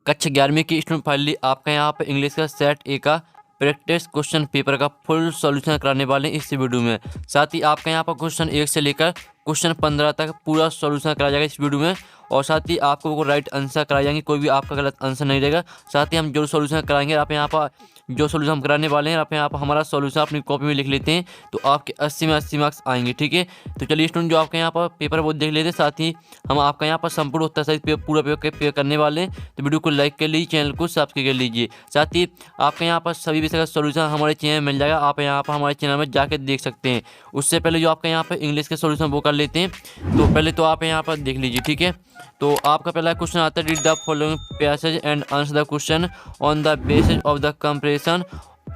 कक्षा 11वीं की स्टूडेंट फाइनली आपका यहाँ पर इंग्लिश का सेट ए का प्रैक्टिस क्वेश्चन पेपर का फुल सॉल्यूशन कराने वाले हैं इस वीडियो में। साथ ही आपका यहाँ पर क्वेश्चन 1 से लेकर क्वेश्चन 15 तक पूरा सॉल्यूशन कराया जाएगा इस वीडियो में। और साथ ही आपको राइट आंसर कराए जाएंगे, कोई भी आपका गलत आंसर नहीं रहेगा। साथ ही हम जो सॉल्यूशन कराएंगे, आप यहाँ पर जो सॉल्यूशन हम कराने वाले हैं, आप यहाँ पर हमारा सॉल्यूशन अपनी कॉपी में लिख लेते हैं तो आपके 80 में 80 मार्क्स आएंगे। ठीक है, तो चलिए स्टूडेंट जो आपके यहाँ पर पेपर वो देख लेते हैं। साथ ही हम आपका यहाँ पर संपूर्ण उत्तर सहित पूरा पेपर करने वाले हैं, तो वीडियो को लाइक कर लीजिए, चैनल को सब्सक्राइब कर लीजिए। साथ ही आपके यहाँ पर सभी विषय का सॉल्यूशन हमारे चैनल में मिल जाएगा, आप यहाँ पर हमारे चैनल में जाकर देख सकते हैं। उससे पहले जो आपका यहाँ पर इंग्लिश के सॉल्यूशन वो कर लेते हैं, तो पहले तो आप यहाँ पर देख लीजिए। ठीक है, तो आपका पहला क्वेश्चन आता है, read the following passage and answer the question on the basis of the comparison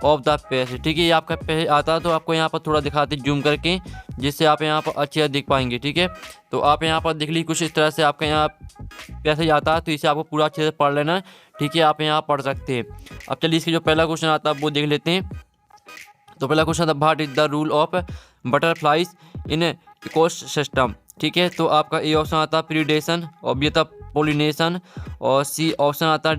of the passage. ठीक है, ये आपका पैसेज आता है, तो आपको यहाँ पर थोड़ा दिखाते जूम करके, जिससे आप यहाँ पर अच्छे से देख पाएंगे। ठीक है, तो आप यहाँ पर देख लीजिए, कुछ इस तरह से आपका यहाँ पैसेज आता है, तो इसे आपको पूरा अच्छे से पढ़ लेना है। ठीक है, आप यहाँ पढ़ सकते हैं। अब चलिए इसके जो पहला क्वेश्चन आता है वो देख लेते हैं। तो पहला क्वेश्चन था, what is the rule of butterflies in ecosystem. ठीक है, तो आपका ए ऑप्शन आता है प्रीडेशन, और बी आता पोलिनेशन, और सी ऑप्शन आता है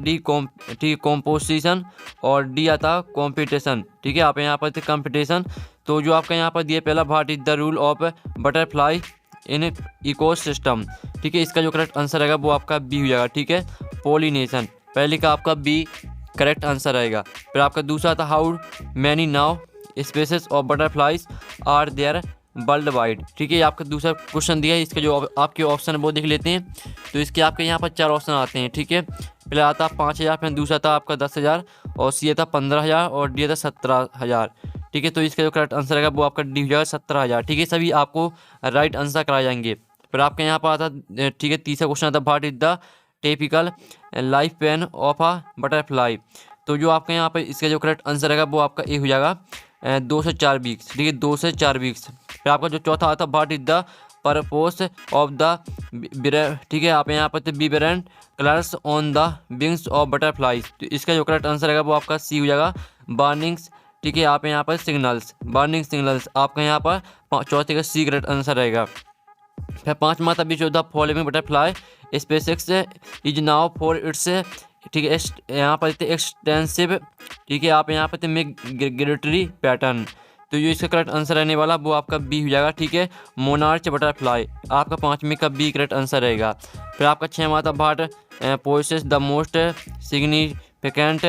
डिकम्पोजिशन, और डी आता कॉम्पिटिशन। ठीक है, आप यहाँ पर कॉम्पिटिशन। तो जो आपका यहाँ पर दिया पहला, what is the rule of butterfly in ecosystem. ठीक है, इसका जो करेक्ट आंसर रहेगा वो आपका बी हो जाएगा। ठीक है, पोलिनेशन, पहले का आपका बी करेक्ट आंसर रहेगा। फिर आपका दूसरा था, how many now species of butterflies are there worldwide. ठीक है, आपका दूसरा क्वेश्चन दिया है, इसके जो आपके ऑप्शन है वो देख लेते हैं। तो इसके आपके यहाँ पर 4 ऑप्शन आते हैं। ठीक है, पहला आता 5,000, फिर दूसरा था आपका 10,000, और सी था 15,000, और डी था 17,000। ठीक है, तो इसका जो करेक्ट आंसर रहेगा वो आपका डी हो जाएगा 17,000। ठीक है, सभी आपको राइट आंसर कराए जाएंगे। फिर आपके यहाँ पर आता, ठीक है, तीसरा क्वेश्चन आता, what is the typical life pan of a butterfly. तो जो आपके यहाँ पर इसका जो करेक्ट आंसर रहेगा वो आपका ए हो जाएगा 2 से 4 वीक्स। ठीक है, 2 से 4 वीक्स। फिर आपका जो चौथा आता है, what is the purpose of the, ठीक है, आप यहाँ पर विब्रेंट colours on the wings of butterflies. तो इसका जो करेक्ट आंसर रहेगा वो आपका सी हो जाएगा बर्निंग्स। ठीक है, आप यहाँ पर सिग्नल्स, बर्निंग सिग्नल्स, आपका यहाँ पर चौथे का सी करेक्ट आंसर रहेगा। फिर 5वां था, which of the following butterfly species is known for its, ठीक है, यहाँ पर एक्सटेंसिव, ठीक है, आप यहाँ पर मिग्रेटरी पैटर्न। तो जो इसका करेक्ट आंसर रहने वाला वो आपका बी हो जाएगा। ठीक है, मोनार्च बटरफ्लाई, आपका 5वें का बी करेक्ट आंसर रहेगा। फिर आपका 6वां था, what poses the most significant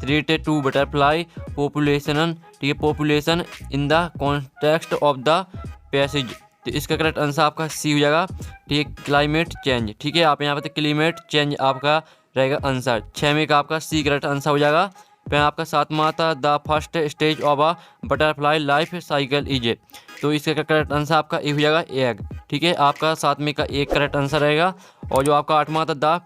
threat to butterfly population. ठीक है, population in the context of the passage. तो इसका करेक्ट आंसर आपका सी हो जाएगा। ठीक है, क्लाइमेट चेंज। ठीक है, आप यहाँ पर क्लाइमेट चेंज आपका रहेगा आंसर। 6वें का आपका सी करेक्ट आंसर हो जाएगा। फिर आपका 7वां था, the first stage of a butterfly life cycle is. तो इसका करेक्ट आंसर आपका ए हो जाएगा एग। ठीक है, आपका 7वें का एक करेक्ट आंसर रहेगा। और जो आपका 8वां था, द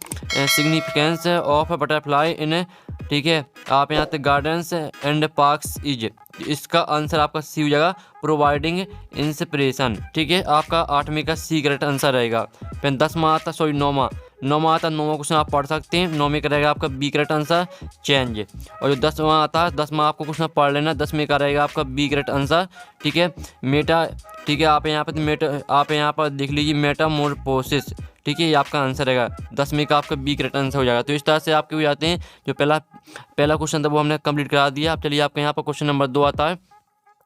सिग्निफिकेंस ऑफ बटरफ्लाई इन, ठीक है, आप यहाँ पे गार्डन्स एंड पार्क्स इज। इसका आंसर आपका सी हो जाएगा प्रोवाइडिंग इंस्पिरेशन। ठीक है, आपका 8वें का सी करेक्ट आंसर रहेगा। फिर 10वां आता, सॉरी 9वां आता, 9वां क्वेश्चन आप पढ़ सकते हैं। 9वें का रहेगा आपका बी करेक्ट आंसर चेंज। और जो 10वां आता है, 10वां आपको क्वेश्चन पढ़ लेना, 10वें का रहेगा आपका बी करेक्ट आंसर। ठीक है, मेटा, ठीक है, आप यहाँ पर आप यहाँ पर देख लीजिए मेटामॉर्फोसिस। ठीक है, ये आपका आंसर रहेगा। 10वें का आपका बी करेक्ट आंसर हो जाएगा। तो इस तरह से आपके हो जाते हैं। जो पहला क्वेश्चन था वो हमने कंप्लीट करा दिया। अब चलिए आपके यहाँ पर क्वेश्चन नंबर 2 आता है,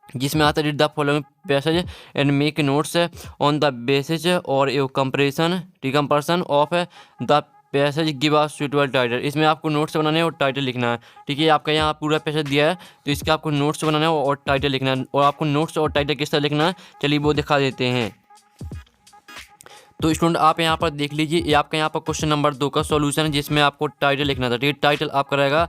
जिसमें आता है, read the following passage and make notes on the basis और a comparison of the passage give a suitable title. इसमें आपको नोट्स बनाने हैं और टाइटल लिखना है। ठीक है, आपका यहाँ पूरा पैसेज दिया है, तो इसके आपको नोट्स बनाना है और टाइटल लिखना है। और आपको नोट्स और टाइटल किस तरह लिखना है, चलिए वो दिखा देते हैं। तो स्टूडेंट आप यहाँ पर देख लीजिए, ये आपका यहाँ पर क्वेश्चन नंबर 2 का सॉल्यूशन है, जिसमें आपको टाइटल लिखना था। ठीक है, टाइटल आपका रहेगा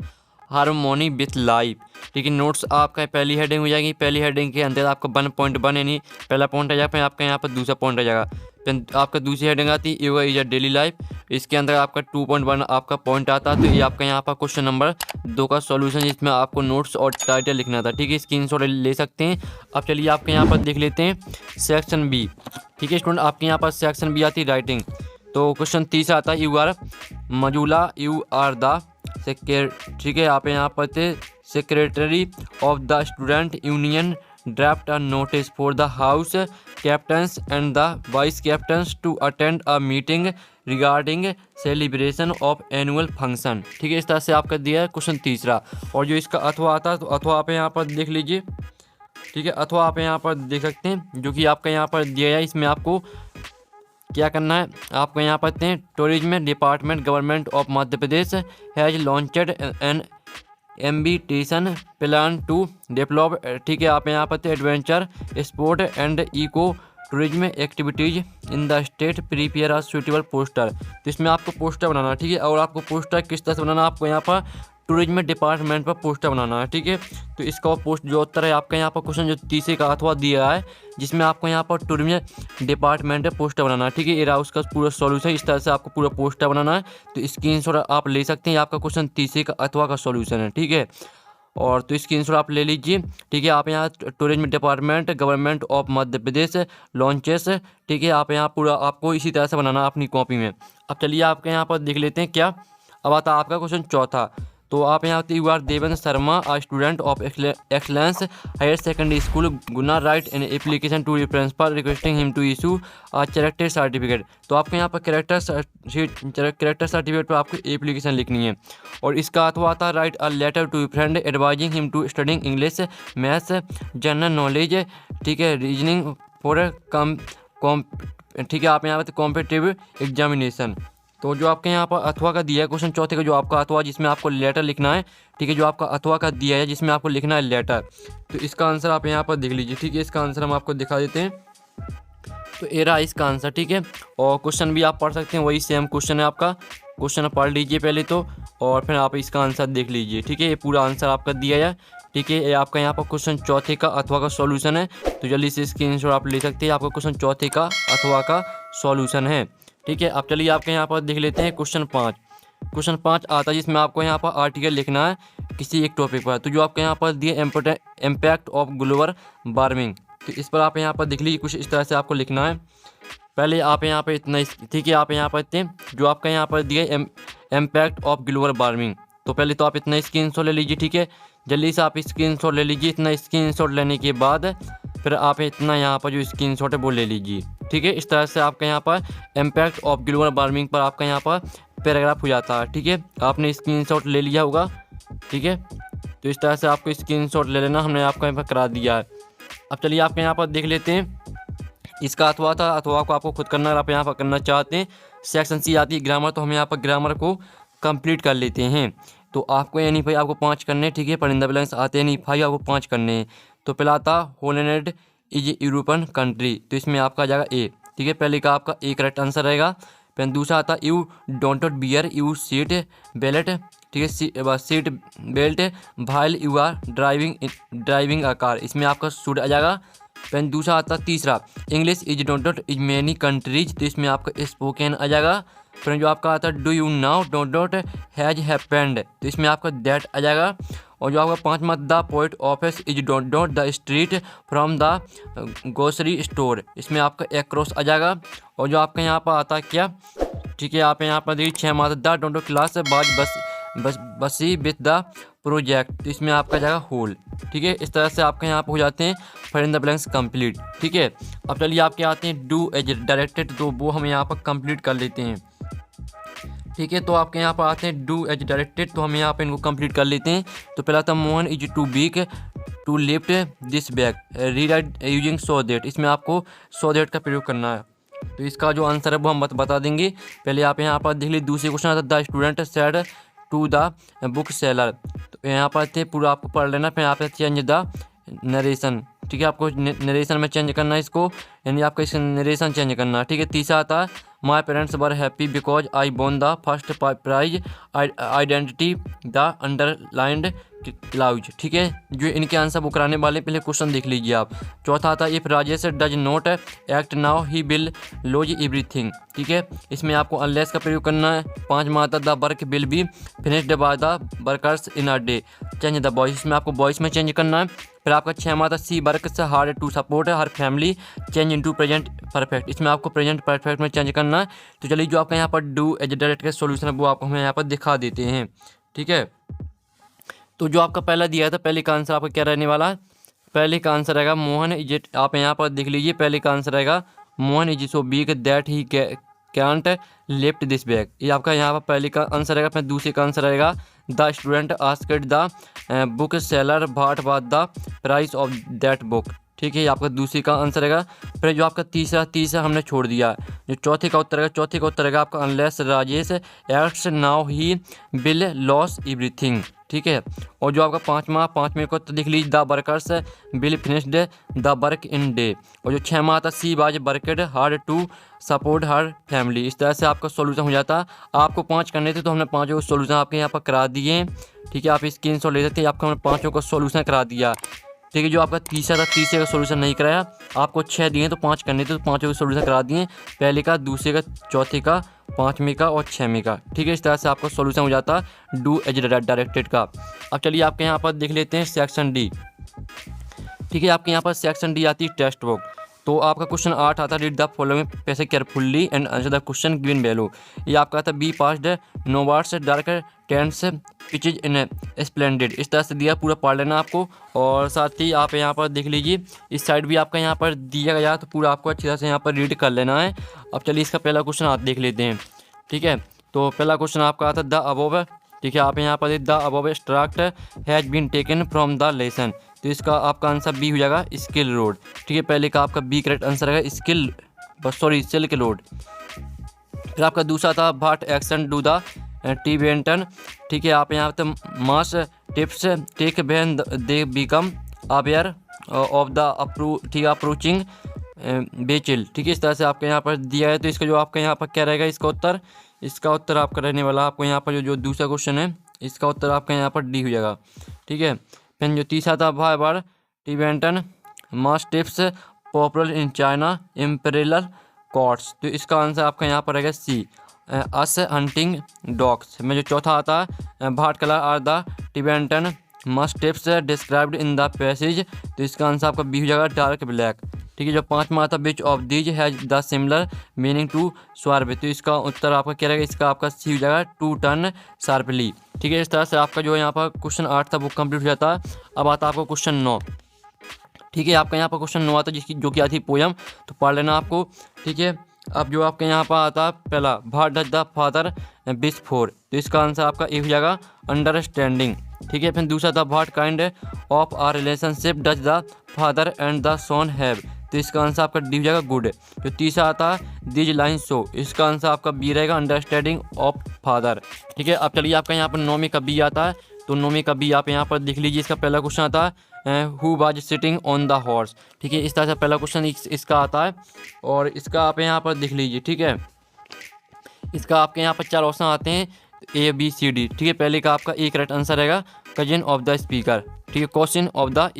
हार्मोनी विथ लाइफ। ठीक है, नोट्स आपका पहली हेडिंग हो जाएगी। पहली हेडिंग के अंदर आपका 1.1 यानी पहला पॉइंट आ जाएगा। फिर आपका यहाँ पर दूसरा पॉइंट आ जाएगा। फिर आपका दूसरी हेडिंग आती है, yoga is a daily life. इसके अंदर आपका 2.1 आपका पॉइंट आता है। तो ये आपका यहाँ पर क्वेश्चन नंबर 2 का सॉल्यूशन, जिसमें आपको नोट्स और टाइटल लिखना था। ठीक है, स्क्रीनशॉट ले सकते हैं। अब चलिए आपके यहाँ पर देख लेते हैं सेक्शन बी। ठीक है स्टूडेंट, आपके यहाँ पर सेक्शन बी आती है राइटिंग। तो क्वेश्चन तीसरा आता है, you are Manjula, you are the ठीक है, आप यहाँ पर थे secretary of the student union draft a notice for the house captains and the vice captains to attend a meeting regarding celebration of annual function. ठीक है, इस तरह से आपका दिया है क्वेश्चन तीसरा। और जो इसका अथवा आता है तो अथवा आप यहाँ पर देख लीजिए। ठीक है, अथवा आप यहाँ पर देख सकते हैं जो कि आपका यहाँ पर दिया है। इसमें आपको क्या करना है, आपको यहाँ पर देखते हैं tourism department government of Madhya Pradesh has launched an ambitious plan to develop. ठीक है, आप यहाँ पर adventure sport and eco tourism activities in the state prepare a suitable poster. तो इसमें आपको पोस्टर बनाना है। ठीक है, और आपको पोस्टर किस तरह से बनाना है, आपको यहाँ पर टूरिज्म डिपार्टमेंट पर पोस्टर बनाना है। ठीक है, तो इसका पोस्ट जो उत्तर है आपका यहाँ पर क्वेश्चन जो तीसरे का अथवा दिया है, जिसमें आपको यहाँ पर टूरिज्म डिपार्टमेंट पर पोस्टर बनाना है। ठीक है, ये रहा उसका पूरा सॉल्यूशन। इस तरह से आपको पूरा पोस्टर बनाना है। तो स्क्रीनशॉट आप ले सकते हैं, आपका क्वेश्चन तीसरे का अथवा का सॉल्यूशन है। ठीक है, और तो स्क्रीनशॉट आप ले लीजिए। ठीक है, आप यहाँ tourism department government of Madhya Pradesh launches. ठीक है, आप यहाँ पूरा आपको इसी तरह से बनाना अपनी कॉपी में। अब चलिए आपके यहाँ पर देख लेते हैं क्या। अब आता है आपका क्वेश्चन चौथा। तो आप यहाँ you are Devendra Sharma a student of excellence higher secondary school Guna write in application to principal requesting him to issue a character certificate. तो आपको यहाँ पर कैरेक्टर सर्टिफिकेट पर आपको एप्लीकेशन लिखनी है। और इसका अथवा आता है write a letter to friend advising him to studying English maths general knowledge. ठीक है, रीजनिंग फॉर ठीक है, आप यहाँ पर कॉम्पिटिटिव एग्जामिनेशन। तो जो आपके यहाँ पर अथवा का दिया है क्वेश्चन चौथे का, जो आपका अथवा जिसमें आपको लेटर लिखना है। ठीक है, जो आपका अथवा का दिया है जिसमें आपको लिखना है लेटर। तो इसका आंसर आप यहाँ पर देख लीजिए। ठीक है, इसका आंसर हम आपको दिखा देते हैं। तो ये रहा इसका आंसर। ठीक है, और क्वेश्चन भी आप पढ़ सकते हैं, वही सेम क्वेश्चन है आपका। क्वेश्चन पढ़ लीजिए पहले तो, और फिर आप इसका आंसर देख लीजिए। ठीक है, ये पूरा आंसर आपका दिया है। ठीक है, ये आपका यहाँ पर क्वेश्चन चौथे का अथवा का सॉल्यूशन है। तो जल्दी से स्क्रीनशॉट आप ले सकते हैं, आपका क्वेश्चन चौथे का अथवा का सॉल्यूशन है। ठीक है, अब चलिए आपके यहाँ पर देख लेते हैं क्वेश्चन 5। क्वेश्चन 5 आता है जिसमें आपको यहाँ पर आर्टिकल लिखना है किसी एक टॉपिक पर। तो जो आपके यहाँ पर दिए इम्पैक्ट ऑफ ग्लोबल वार्मिंग, तो इस पर आप यहाँ पर देख लीजिए। कुछ इस तरह से आपको लिखना है। पहले आप यहाँ पर इतना, ठीक है, आप यहाँ पर इतने जो आपका यहाँ पर दिए इम्पैक्ट ऑफ ग्लोबल वार्मिंग। तो पहले तो आप इतना स्क्रीनशॉट ले लीजिए। ठीक है, जल्दी से आप स्क्रीनशॉट ले लीजिए। इतना स्क्रीनशॉट लेने के बाद फिर आप इतना यहाँ पर जो स्क्रीनशॉट है वो ले लीजिए। ठीक है, इस तरह से आपका यहाँ पर इम्पैक्ट ऑफ ग्लोबल वार्मिंग पर आपका यहाँ पर पैराग्राफ हो जाता है। ठीक है, आपने स्क्रीनशॉट ले लिया होगा। ठीक है, तो इस तरह से आपको स्क्रीनशॉट ले लेना, हमने आपको यहाँ पर करा दिया है। अब चलिए आपके यहाँ पर देख लेते हैं इसका अथवा था। अथवा को आपको खुद करना, अगर आप यहाँ पर करना चाहते हैं। सेक्शन सी आती है ग्रामर, तो हम यहाँ पर ग्रामर को कंप्लीट कर लेते हैं। तो आपको यानी भाई आपको 5 करने। ठीक है, परिंदा बैलेंस आते नहीं 5, आपको 5 करने हैं। तो पहला आता होलैंड इज यूरोपियन कंट्री, तो इसमें आपका आ जाएगा ए। ठीक है, पहले का आपका ए करेक्ट आंसर रहेगा। फिर दूसरा आता you don't wear you seat belt. ठीक है, seat belt while you are driving a car, इसमें आपका सूट आ जाएगा। फिर दूसरा आता तीसरा English is don't is many countries, तो इसमें आपका स्पोकन आ जाएगा। फिर जो आपका आता है do you now don't has happened, तो इसमें आपका दैट आ जाएगा। और जो आपका 5वां the post office is down the street from the grocery store, इसमें आपका एक्रॉस आ जाएगा। और जो आपका यहाँ पर आता है क्या, ठीक है, आप यहाँ पर देखिए 6वां द डोंट क्लास बसी विथ द प्रोजेक्ट, तो इसमें आपका जाएगा होल। ठीक है, इस तरह से आपके यहाँ पर हो जाते हैं फिर इन द ब्लैंक्स कंप्लीट। ठीक है, अब चलिए आपके आते हैं डू एज डायरेक्टेड, तो वो हम यहाँ पर कंप्लीट कर लेते हैं। ठीक है, तो आपके यहाँ पर आते हैं डू एज डायरेक्टेड, तो हम यहाँ पे इनको कंप्लीट कर लेते हैं। तो पहला था Mohan is too weak to lift this bag rewrite using so that, इसमें आपको सो दैट का प्रयोग करना है। तो इसका जो आंसर है वो हम बता देंगे। पहले आप यहाँ पर देख लीजिए, दूसरे क्वेश्चन आता the student said to the bookseller, तो यहाँ पर थे पूरा आपको पढ़ लेना। फिर आप चेंज द नरेशन, ठीक है, आपको नरेशन में चेंज करना है इसको, यानी आपका इसका नरेशन चेंज करना है। ठीक है, तीसरा आता है my parents were happy because I won the first prize identify the underlined clause. ठीक है, जो इनके आंसर वो कराने वाले पहले क्वेश्चन देख लीजिए आप। चौथा आता है if Rajesh does not act now he will lose everything. ठीक है, इसमें आपको अनलेस का प्रयोग करना है। 5वां आता the work will be finished by the workers in a day, change the voice, इसमें आपको वॉइस में चेंज करना है। फिर आपका 6वां आता she works hard to support her family, change into present perfect, इसमें आपको प्रेजेंट परफेक्ट में चेंज करना है। तो चलिए जो आपका यहाँ पर डू एज डायरेक्ट का सोल्यूशन है वो आपको हमें यहाँ पर दिखा देते हैं। ठीक है, तो जो आपका पहला दिया था, पहले का आंसर आपका क्या रहने वाला है, पहले का आंसर रहेगा मोहन इज, आप यहाँ पर देख लीजिए, पहले का आंसर रहेगा Mohan is so big that he can't lift this bag. ये आपका यहाँ पर पहले का आंसर रहेगा। फिर दूसरे का आंसर रहेगा the student asked the book seller what was the price of that book. ठीक है, ये आपका दूसरे का आंसर रहेगा। फिर जो आपका तीसरा हमने छोड़ दिया। जो चौथे का उत्तर रहेगा आपका unless Rajesh acts now he will loss everything. ठीक है, और जो आपका पाँचवें को तो लिख लीजिए the workers will finished the work in day. और जो छठवां आता she was worked hard to support her family. इस तरह से आपका सोल्यूशन हो जाता। आपको 5 करने थे तो हमने 5 सोल्यूशन आपके यहाँ पर करा दिए। ठीक है, आप स्क्रीनशॉट ले सकते हैं। आपको हमने 5 का सोल्यूशन करा दिया। ठीक है, जो आपका तीसरे का सोल्यूशन नहीं कराया, आपको 6 दिए तो 5 करने थे तो 5 का सोल्यूशन करा दिए। पहले का, दूसरे का, चौथे का, 5वें का और 6वें का। ठीक है, इस तरह से आपका सोल्यूशन हो जाता डू एज डायरेक्टेड का। अब चलिए आपके यहाँ पर देख लेते हैं सेक्शन डी। ठीक है, आपके यहाँ पर सेक्शन डी आती है टेक्स्ट बुक। तो आपका क्वेश्चन 8 आता है read the following passage carefully and answer the question given below. ये आपका आता है be passed no wards dark tense pitches in splendid. इस तरह से दिया, पूरा पढ़ लेना आपको। और साथ ही आप यहाँ पर देख लीजिए, इस साइड भी आपका यहाँ पर दिया गया, तो पूरा आपको अच्छी तरह से यहाँ पर रीड कर लेना है। अब चलिए इसका पहला क्वेश्चन आप देख लेते हैं। ठीक है, तो पहला क्वेश्चन आपका आता है द अबव। ठीक है, आप यहाँ पर the above extract has been taken from the lesson. तो इसका आपका आंसर बी हो जाएगा स्किल रोड। ठीक है, पहले का आपका बी करेक्ट आंसर है सिल्क रोड। फिर आपका दूसरा था what action do the Tibetan. ठीक है, आप यहाँ पर mastiffs take when they become aware of the approaching बेचिल। ठीक है, इस तरह से आपके यहाँ पर दिया है। तो इसका जो आपका यहाँ पर क्या रहेगा, इसका उत्तर आपका रहने वाला आपको यहाँ पर जो दूसरा क्वेश्चन है, इसका उत्तर आपका यहाँ पर डी हो जाएगा। ठीक है, फिर जो तीसरा था भाई Tibetan mass tips popular in China imperial courts. तो इसका आंसर आपका यहाँ पर रहेगा सी अस हंटिंग डॉग्स। में जो चौथा आता है what colour are the Tibetan mastiffs described in the passage. तो इसका आंसर आपका बी हो जाएगा डार्क ब्लैक। ठीक है, जो 5वां आता which of these has the similar meaning to swab. तो इसका उत्तर आपका क्या रहेगा, इसका आपका सी हो जाएगा टू टर्न शार्पली। ठीक है, इस तरह से आपका जो यहाँ पर क्वेश्चन 8 था वो कंप्लीट हो जाता है। अब आता है आपको क्वेश्चन 9। ठीक है, आपका यहाँ पर क्वेश्चन 9 आता है जो कि आती पोयम, तो पढ़ लेना आपको। ठीक है, अब जो आपके यहाँ पर आता पहला भाट डज द फादर बिस फॉर। तो इसका आंसर आपका ए हो जाएगा अंडरस्टैंडिंग। ठीक है, फिर दूसरा था what kind of are relationship does the father and the son have. तो इसका आंसर आपका डी हो जाएगा गुड। जो तीसरा आता है दिज लाइन शो। इसका आंसर आपका बी रहेगा अंडरस्टैंडिंग ऑफ फादर। ठीक है, अब चलिए आपका यहाँ पर 9वीं का बी आता है। तो 9वीं का बी आप यहाँ पर देख लीजिए। इसका पहला क्वेश्चन आता है who was sitting on the horse. ठीक है, इस तरह से पहला क्वेश्चन इसका आता है और इसका आप यहाँ पर देख लीजिए। ठीक है, इसका आपके यहाँ पर 4 ऑप्शन आते हैं ए बी सी डी। ठीक है, पहले का आपका ए करेक्ट आंसर रहेगा कजिन ऑफ द स्पीकर। ठीक है, क्वेश्चन ऑफ द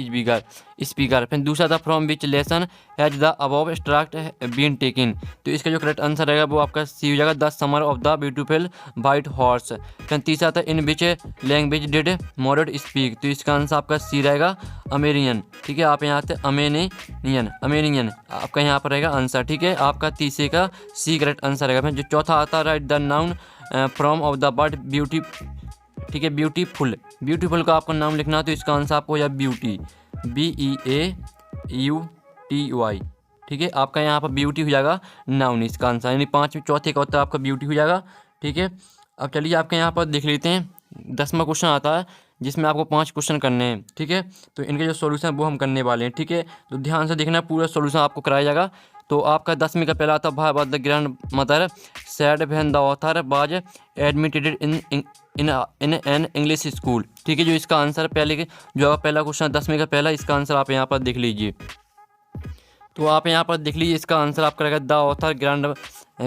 स्पीकर। फिर दूसरा था from which lesson has the above extract been taken. तो इसका जो करेक्ट आंसर रहेगा वो आपका सी हो जाएगा the summer of the beautiful white horse. फिर तीसरा था इन विच लैंग्वेज डिड मोरेट स्पीक। तो इसका आंसर आपका सी रहेगा अमेरियन। ठीक है, आप यहाँ से अमेरियन आपका यहाँ पर रहेगा आंसर। ठीक है, आपका तीसरे का सी करेक्ट आंसर रहेगा। फिर जो चौथा आता है right the noun from of the word beauty. ठीक है, ब्यूटीफुल का आपको नाम लिखना है। तो इसका आंसर आपको हो जाए ब्यूटी BEAUTY। ठीक है, आपका यहाँ पर ब्यूटी हो जाएगा नाउन इसका आंसर, यानी चौथे का उत्तर आपका ब्यूटी हो जाएगा। ठीक है, अब चलिए आपके यहाँ पर देख लेते हैं 10वां क्वेश्चन आता है जिसमें आपको 5 क्वेश्चन करने हैं। ठीक है, तो इनके जो सॉल्यूशन वो हम करने वाले हैं। ठीक है, तो ध्यान से देखना, पूरा सॉल्यूशन आपको कराया जाएगा। तो आपका 10वीं का पहला आता है भाई the grand mother sad when the author was admitted in an English school. ठीक है, जो इसका आंसर पहले के जो आपका पहला क्वेश्चन 10वीं का पहला, इसका आंसर आप यहाँ पर देख लीजिए। तो आप यहाँ पर देख लीजिए, इसका आंसर आपका रहेगा the author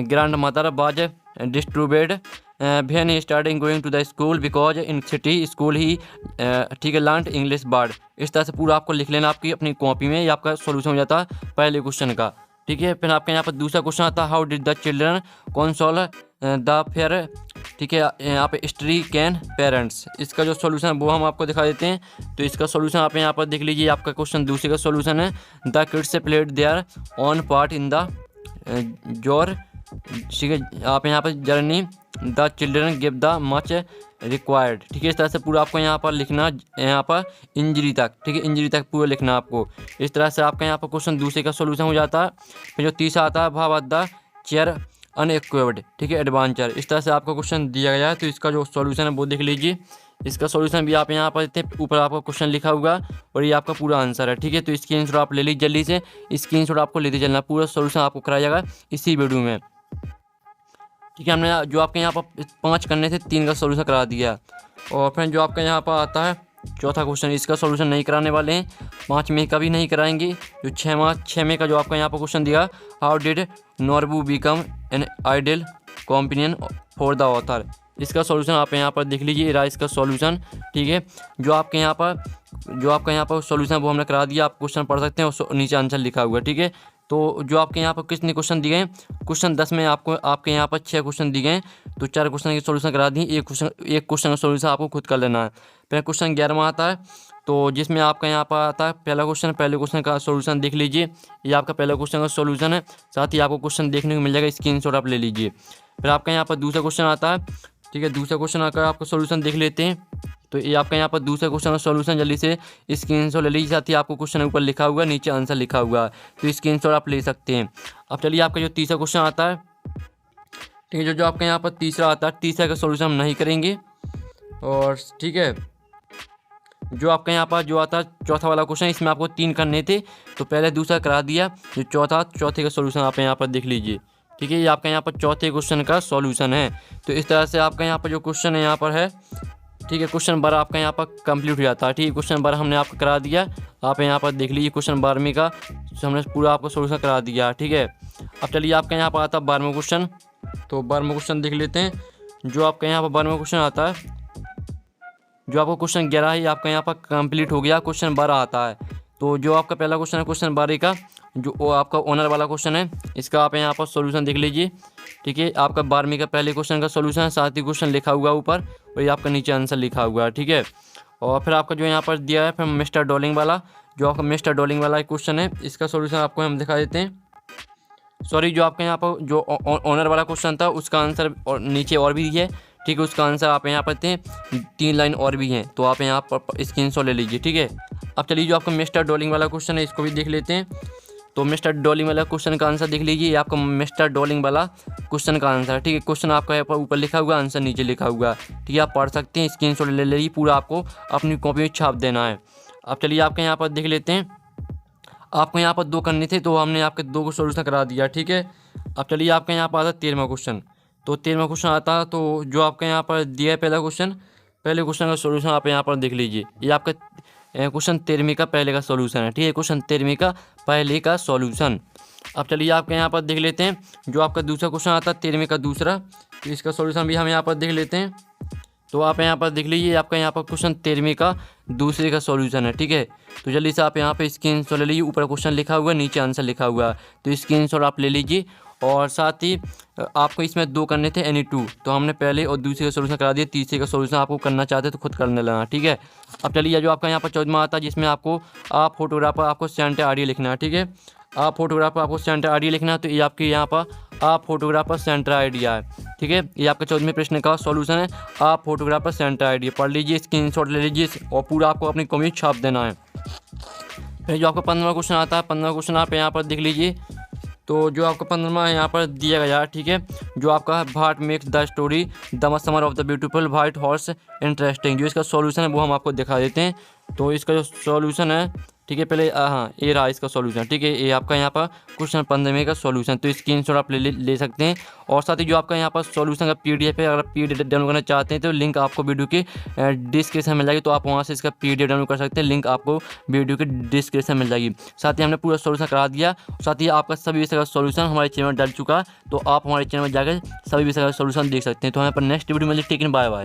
grandmother was distributed when starting going to the school because in city school he ठीक है लर्न इंग्लिश वर्ड। इस तरह से पूरा आपको लिख लेना आपकी अपनी कॉपी में, ये आपका सोल्यूशन हो जाता है पहले क्वेश्चन का। ठीक है, फिर आपके यहाँ पर दूसरा क्वेश्चन आता है how did the children console the fair. ठीक है, यहाँ पे हिस्ट्री कैन पेरेंट्स। इसका जो सॉल्यूशन वो हम आपको दिखा देते हैं। तो इसका सॉल्यूशन आप यहाँ पर देख लीजिए। आपका क्वेश्चन दूसरे का सॉल्यूशन है the kids played their own part in the chore. ठीक है, आप यहाँ पर journey the children give the much required. ठीक है, इस तरह से पूरा आपको यहाँ पर लिखना, यहाँ पर इंजरी तक। ठीक है, इंजरी तक पूरा लिखना आपको। इस तरह से आपका यहाँ पर क्वेश्चन दूसरे का सॉल्यूशन हो जाता है। फिर जो तीसरा आता है भाव द चेयर अनइक्विप्ड, ठीक है, एडवांचर, इस तरह से आपको क्वेश्चन दिया गया है। तो इसका जो सॉल्यूशन है वो देख लीजिए। इसका सॉल्यूशन भी आप यहाँ पर देते हैं, ऊपर आपका क्वेश्चन लिखा हुआ और ये आपका पूरा आंसर है, ठीक है। तो स्क्रीनशॉट आप ले लीजिए जल्दी से, स्क्रीनशॉट आपको लेते चलना, पूरा सॉल्यूशन आपको कराया जाएगा इसी वीडियो में, ठीक है। हमने जो आपके यहाँ पर 5 करने थे 3 का सॉल्यूशन करा दिया। और फिर जो आपका यहाँ पर आता है चौथा क्वेश्चन, इसका सॉल्यूशन नहीं कराने वाले हैं, 5 में का भी नहीं कराएंगे। जो 6 में का जो आपका यहाँ पर क्वेश्चन दिया, how did Norbu become an ideal companion for the author, इसका सॉल्यूशन आप यहाँ पर देख लीजिए, रहा इसका सॉल्यूशन, ठीक है। जो आपका यहाँ पर सॉल्यूशन वो हमने करा दिया, आप क्वेश्चन पढ़ सकते हैं और नीचे आंसर लिखा हुआ है, ठीक है। तो जो आपके यहाँ पर कितने क्वेश्चन दिए हैं, क्वेश्चन 10 में आपके यहाँ पर 6 क्वेश्चन दिए हैं, तो 4 क्वेश्चन के सॉल्यूशन करा दिए, एक क्वेश्चन का सॉल्यूशन आपको खुद कर लेना है। फिर क्वेश्चन 11वां आता है, तो जिसमें आपका यहाँ पर आता है पहले क्वेश्चन का सॉल्यूशन देख लीजिए, ये आपका पहला क्वेश्चन का सॉल्यूशन है, साथ ही आपको क्वेश्चन देखने को मिल जाएगा, स्क्रीनशॉट आप ले लीजिए। फिर आपका यहाँ पर दूसरा क्वेश्चन आता है, ठीक है, दूसरा क्वेश्चन आकर आपका सॉल्यूशन देख लेते हैं। तो ये आपका यहाँ पर दूसरा क्वेश्चन का सॉल्यूशन जल्दी से स्क्रीनशॉट ले लीजिए, साथ ही आपको क्वेश्चन ऊपर लिखा हुआ है, नीचे आंसर लिखा हुआ है, तो स्क्रीनशॉट आप ले सकते हैं। अब चलिए आपका जो तीसरा क्वेश्चन आता है, ठीक है, जो आपका यहाँ पर तीसरा आता है, तीसरा का सॉल्यूशन हम नहीं करेंगे। और ठीक है, जो आपका यहाँ पर जो आता है चौथा वाला क्वेश्चन, इसमें आपको 3 करने थे, तो पहले दूसरा करा दिया, जो चौथे का सॉल्यूशन आप यहाँ पर देख लीजिए, ठीक है। ये आपका यहाँ पर चौथे क्वेश्चन का सॉल्यूशन है। तो इस तरह से आपका यहाँ पर जो क्वेश्चन है यहाँ पर है, ठीक है, क्वेश्चन 12 आपका यहाँ पर कंप्लीट हो जाता है, ठीक है। क्वेश्चन 12 हमने आपको करा दिया, आप यहाँ पर देख लीजिए, क्वेश्चन 12वें का हमने पूरा आपको सॉल्यूशन करा दिया, ठीक है। अब चलिए आपका यहाँ पर आता है 12वां क्वेश्चन, तो 12वां क्वेश्चन देख लेते हैं। जो आपका यहाँ पर 12वां क्वेश्चन आता है, जो आपको क्वेश्चन 11 है आपका यहाँ पर कंप्लीट हो गया, क्वेश्चन 12 आता है। तो जो आपका पहला क्वेश्चन है क्वेश्चन 12 का, जो वो आपका ओनर वाला क्वेश्चन है, इसका आप यहाँ पर सॉल्यूशन देख लीजिए, ठीक है। आपका 12वीं का पहले क्वेश्चन का सॉल्यूशन है, साथ ही क्वेश्चन लिखा हुआ ऊपर और ये आपका नीचे आंसर लिखा हुआ है, ठीक है। और फिर आपका जो यहाँ पर दिया है फिर मिस्टर डॉलिंग वाला, जो आपका मिस्टर डॉलिंग वाला क्वेश्चन है, इसका सॉल्यूशन आपको हम दिखा देते हैं। सॉरी, जो आपका यहाँ पर जो ऑनर वाला क्वेश्चन था उसका आंसर और नीचे और भी है, ठीक है, उसका आंसर आप यहाँ पर 3 लाइन और भी हैं, तो आप यहाँ पर स्क्रीनशॉट ले लीजिए, ठीक है। अब चलिए जो आपका मिस्टर डॉलिंग वाला क्वेश्चन है इसको भी देख लेते हैं। तो मिस्टर डॉलिंग वाला क्वेश्चन का आंसर देख लीजिए, ये आपका मिस्टर डॉलिंग वाला क्वेश्चन का आंसर है, ठीक है। क्वेश्चन आपका यहाँ पर ऊपर लिखा हुआ, आंसर नीचे लिखा हुआ, ठीक है, आप पढ़ सकते हैं, स्क्रीनशॉट ले लीजिए, पूरा आपको अपनी कॉपी में छाप देना है। अब चलिए आपके यहाँ पर देख लेते हैं, आपको यहाँ पर 2 करने थे, तो हमने आपके 2 को सॉल्यूशन करा दिया, ठीक है। अब चलिए आपका यहाँ पर आता है 13वां क्वेश्चन, तो 13वां क्वेश्चन आता है, तो जो आपका यहाँ पर दिया है पहले क्वेश्चन का सॉल्यूशन आप यहाँ पर देख लीजिए, ये आपका क्वेश्चन 13वीं का पहले का सॉल्यूशन है, ठीक है, क्वेश्चन 13वीं का पहले का सॉल्यूशन। अब चलिए आपके यहाँ पर देख लेते हैं, जो आपका दूसरा क्वेश्चन आता है 13वीं का दूसरा, तो इसका सॉल्यूशन भी हम यहाँ पर देख लेते हैं। तो आप यहाँ पर देख लीजिए, आपका यहाँ पर क्वेश्चन 13वीं का दूसरे का सॉल्यूशन है, ठीक है। तो जल्दी से आप यहाँ पे स्क्रीनशॉट ले लीजिए, ऊपर क्वेश्चन लिखा हुआ है, नीचे आंसर लिखा हुआ है, तो स्क्रीनशॉट आप ले लीजिए। और साथ ही आपको इसमें 2 करने थे एनी 2, तो हमने पहले और दूसरे का सॉल्यूशन करा दिया, तीसरे का सॉल्यूशन आपको करना चाहते हैं तो खुद करने लगा, ठीक है। अब चलिए जो आपका यहाँ पर 14वां आता है, जिसमें आपको आप फोटोग्राफर आपको सेंटर आईडी लिखना है, ठीक है। आप फोटोग्राफर आपको सेंटर आईडी लिखना है, तो ये आपके यहाँ पर आप फोटोग्राफर सेंटर आइडिया है, ठीक है। ये आपका 14वें प्रश्न का सॉल्यूशन है, आप फोटोग्राफर सेंटर आइडिया पढ़ लीजिए, स्क्रीनशॉट ले लीजिए और पूरा आपको अपनी कॉपी छाप देना है। फिर जो आपका 15वां क्वेश्चन आता है, 15वां क्वेश्चन आप यहाँ पर देख लीजिए। तो जो आपका 15वां यहाँ पर दिया गया, ठीक है, जो आपका what makes the story the summer of the beautiful white horse interesting, जो इसका सॉल्यूशन है वो हम आपको दिखा देते हैं। तो इसका जो सॉल्यूशन है, ठीक है, पहले हाँ ये रहा इसका सॉल्यूशन, ठीक है, ये आपका यहाँ पर क्वेश्चन 15वें का सॉल्यूशन, तो स्क्रीनशॉट आप ले सकते हैं। और साथ ही जो आपका यहाँ पर सॉल्यूशन का PDF है, अगर PDF डाउनलोड करना चाहते हैं तो लिंक आपको वीडियो के डिस्क्रिप्शन में मिल जाएगी, तो आप वहाँ से इसका PDF डाउनलोड कर सकते हैं, लिंक आपको वीडियो के डिस्क्रिप्शन में मिल जाएगी। साथ ही हमने पूरा सॉल्यूशन करा दिया, साथ ही आपका सभी विषय का सॉल्यूशन हमारे चैनल में डल चुका, तो आप हमारे चैनल में जाकर सभी विषय का सॉल्यूशन देख सकते हैं। तो हमें पर नेक्स्ट वीडियो में टेकिन बाय बाय।